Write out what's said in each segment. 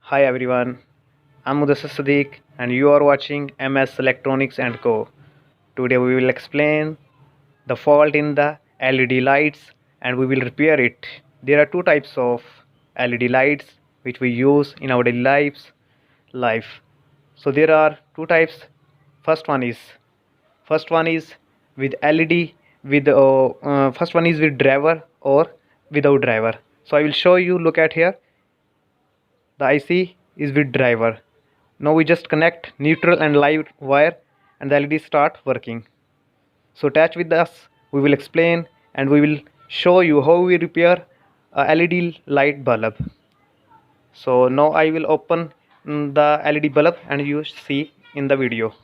Hi everyone, I'm Mudassir Sadiq and you are watching MS Electronics and Co. Today we will explain the fault in the LED lights and we will repair it. There are two types of LED lights which we use in our daily life. So there are two types. First one is first one is with LED with first one is with driver or without driver. So I will show you. Look at here. The IC is with driver. Now we just connect neutral and live wire and the LED start working. So attach with us, we will explain and we will show you how we repair a LED light bulb. So now I will open the LED bulb and you see in the video.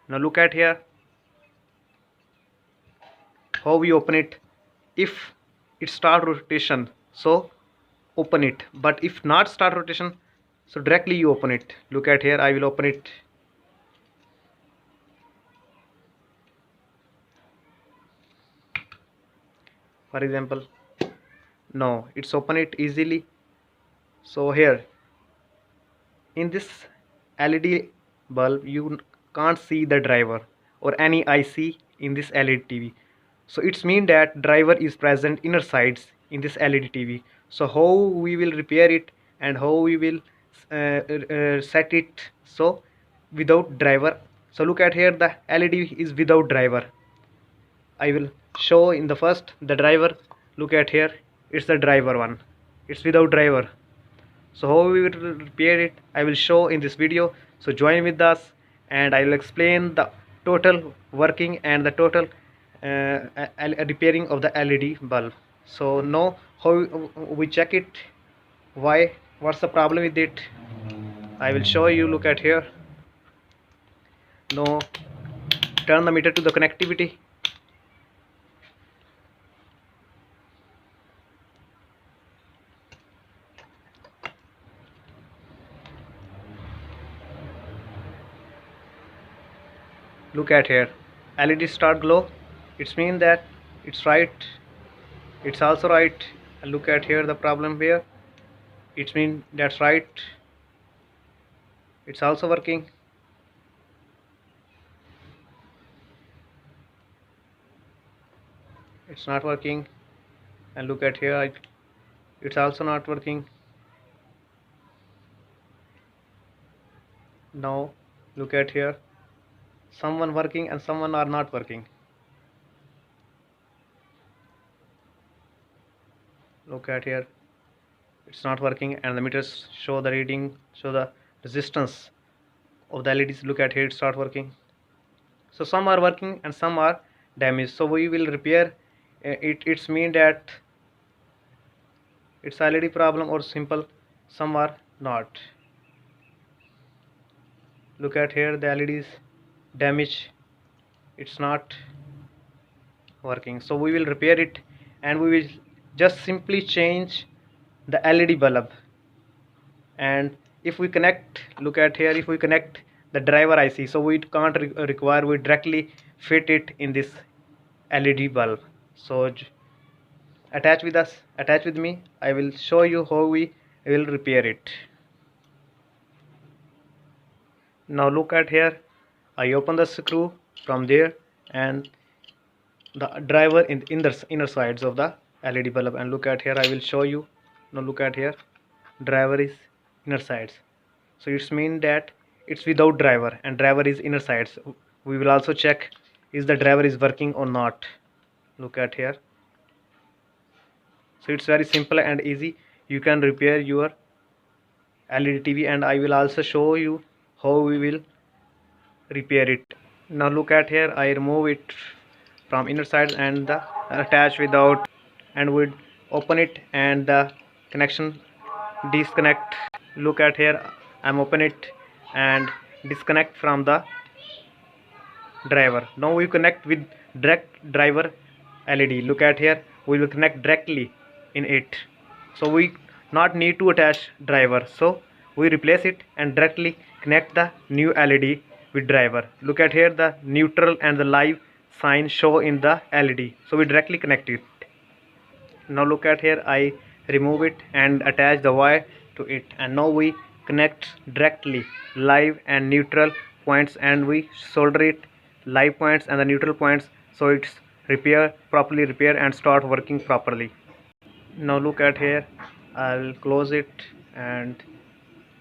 Now look at here how we open it. If it start rotation, so open it, but if not start rotation, so directly you open it. Look at here, I will open it. For example, no, it's open it easily. So here in this LED bulb you can't see the driver or any IC in this LED TV. So it's mean that driver is present inner sides in this LED TV. So how we will repair it and how we will set it so without driver. So look at here, the LED is without driver. I will show in the first the driver. Look at here, it's the driver one, it's without driver. So how we will repair it, I will show in this video. So join with us and I will explain the total working and the total repairing of the LED bulb. So now how we check it, why, what's the problem with it, I will show you. Look at here. Now turn the meter to the connectivity. Look at here, LED start glow. It's mean that it's right, it's also right. And look at here the problem here, it's mean that's right, it's also working. It's not working. And look at here, it's also not working. Now look at here, someone working and someone are not working. Look at here, it's not working and the meters show the reading, show the resistance of the LEDs. Look at here, it start working. So some are working and some are damaged. So we will repair it. It's mean that it's LED problem or simple, some are not. Look at here, the LED is damaged, it's not working. So we will repair it and we will just simply change the LED bulb. And if we connect, look at here, if we connect the driver IC, so we can't require, we directly fit it in this LED bulb. So attach with us, attach with me, I will show you how we will repair it. Now look at here, I open the screw from there and the driver in the inner sides of the LED bulb. And look at here, I will show you. Now look at here, driver is inner sides, so it's mean that it's without driver and driver is inner sides. We will also check is the driver is working or not. Look at here. So it's very simple and easy, you can repair your LED TV and I will also show you how we will repair it. Now look at here, I remove it from inner side and the attach without, and would open it and the connection disconnect. Look at here, I'm open it and disconnect from the driver. Now we connect with direct driver LED. Look at here, we will connect directly in it, so we not need to attach driver. So we replace it and directly connect the new LED with driver. Look at here, the neutral and the live sign show in the LED, so we directly connect it. Now look at here, I remove it and attach the wire to it, and now we connect directly live and neutral points, and we solder it live points and the neutral points, so it's properly repair and start working properly. Now look at here, I'll close it and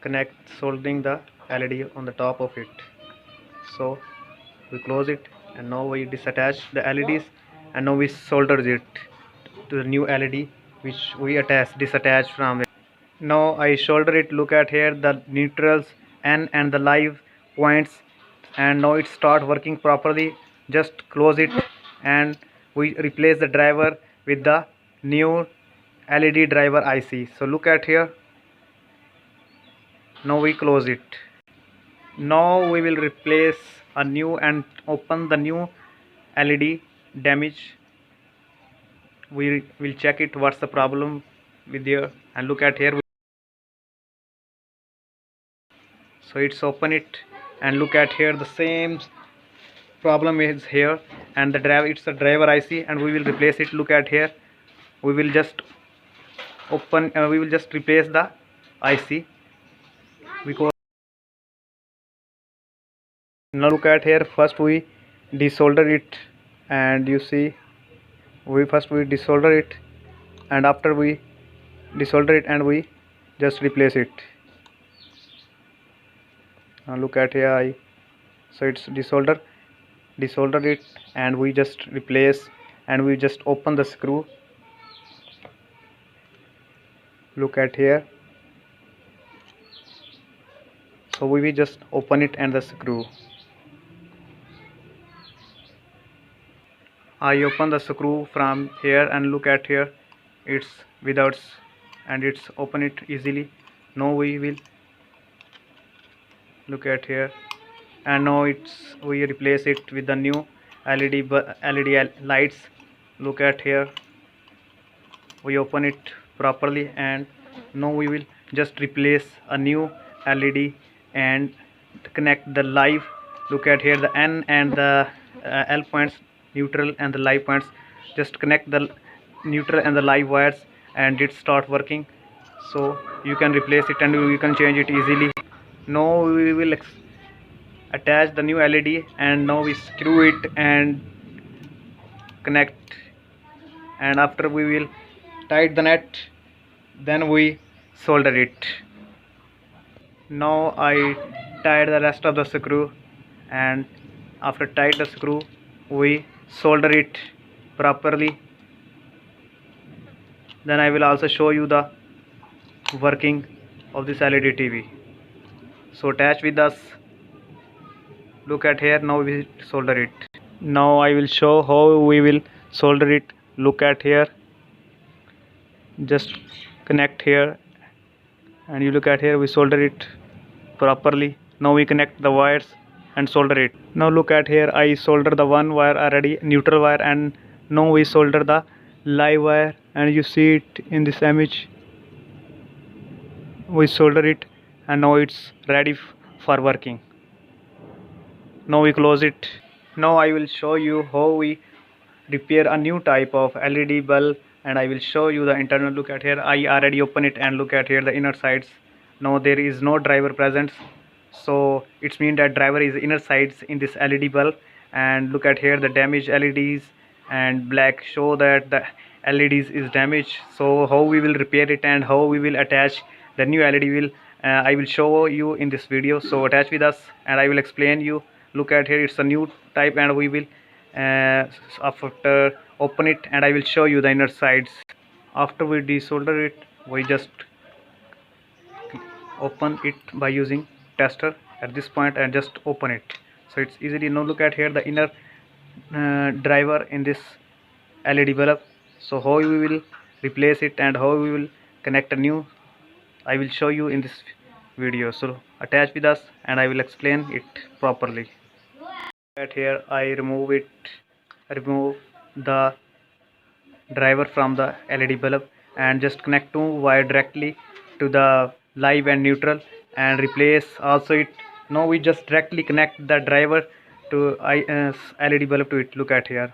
connect soldering the LED on the top of it. So we close it, and now we disattach the LEDs, and now we solder it to the new LED which we disattach from it. Now I solder it. Look at here, the neutrals N and the live points, and now it start working properly. Just close it, and we replace the driver with the new LED driver IC. So look at here, now we close it. Now we will replace a new and open the new LED damage. We will check it, what's the problem with here, and look at here. So it's open it, and look at here, the same problem is here, and the driver, it's a driver IC, and we will replace it. Look at here, we will just we will just replace the IC because now look at here, first we desolder it, and you see we desolder it, and after we desolder it and we just replace it. Now look at here, so it's desolder it, and we just replace, and we just open the screw. Look at here, so we will just open it and the screw. I open the screw from here, and look at here, it's without, and it's open it easily. Now we will look at here, and now we replace it with the new LED lights. Look at here, we open it properly, and now we will just replace a new LED and connect the live. Look at here, the N and the L points, neutral and the live points, just connect the neutral and the live wires, and it start working. So you can replace it and you can change it easily. Now we will attach the new LED, and now we screw it and connect, and after we will tight the nut, then we solder it. Now I tied the rest of the screw, and after tight the screw we solder it properly. Then I will also show you the working of this LED TV. So attach with us. Look at here, now we solder it. Now I will show how we will solder it. Look at here, just connect here, and you look at here, we solder it properly. Now we connect the wires and solder it. Now look at here, I solder the one wire already, neutral wire, and now we solder the live wire, and you see it in this image. We solder it, and now it's ready for working. Now we close it. Now I will show you how we repair a new type of LED bulb, and I will show you the internal. Look at here, I already open it, and look at here the inner sides. Now there is no driver present, so it means that driver is inner sides in this LED bulb. And look at here, the damaged LEDs and black show that the LEDs is damaged. So how we will repair it and how we will attach the new LED will I will show you in this video. So attach with us and I will explain you. Look at here, it's a new type, and we will after open it and I will show you the inner sides. After we desolder it, we just open it by using tester at this point and just open it, so it's easily. Now look at here, the inner driver in this LED bulb. So how we will replace it and how we will connect a new, I will show you in this video. So attach with us and I will explain it properly. At here I remove the driver from the LED bulb and just connect two wire directly to the live and neutral and replace also it. Now we just directly connect the driver to LED bulb to it. Look at here,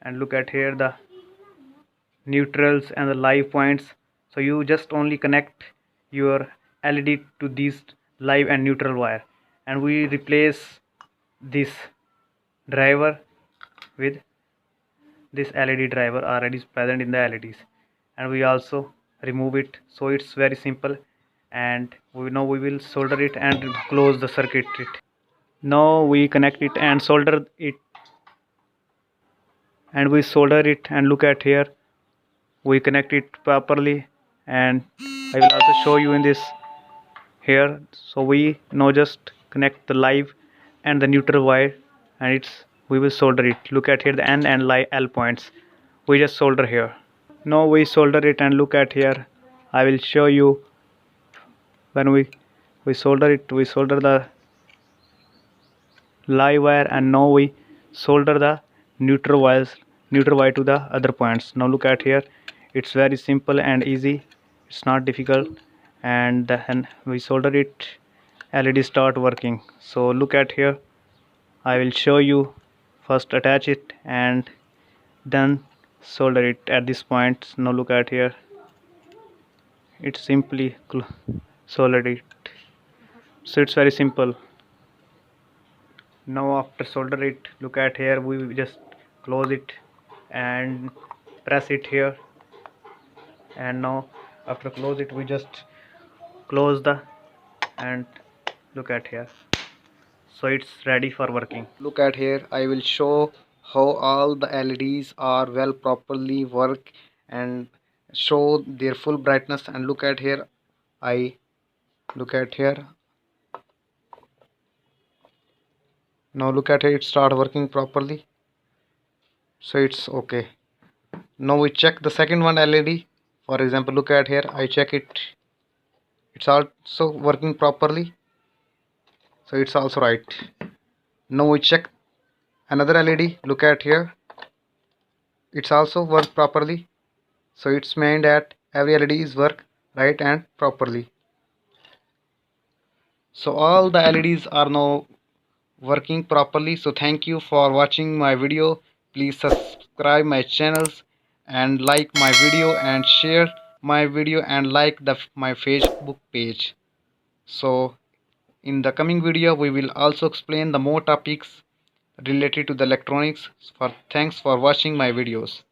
and look at here the neutrals and the live points. So you just only connect your LED to these live and neutral wire, and we replace this driver with this LED driver already present in the LEDs, and we also remove it. So it's very simple, and we will solder it and close the circuit. Now we connect it and solder it, and look at here, we connect it properly, and I will also show you in this here. So we now just connect the live and the neutral wire, and we will solder it. Look at here, the N and L points, we just solder here. Now we solder it, and look at here, I will show you. When we solder it, we solder the live wire, and now we solder the neutral wire to the other points. Now look at here, it's very simple and easy, it's not difficult. And then we solder it, LED start working. So look at here, I will show you. First attach it and then solder it at this point. Now look at here, it's simply soldered it. So it's very simple. Now after solder it, look at here, we just close it and press it here, and now after close it, we just close the, and look at here, so it's ready for working. Look at here, I will show how all the LEDs are well properly work and show their full brightness. And look at here, look at here, now look at here, it start working properly, so it's okay. Now we check the second one LED. For example, look at here, I check it, it's also working properly, so it's also right. Now we check another LED. Look at here, it's also work properly, so it's meant that every LED is work right and properly. So all the LEDs are now working properly. So thank you for watching my video. Please subscribe my channels and like my video and share my video and like my Facebook page. So in the coming video we will also explain the more topics related to the electronics. Thanks for watching my videos.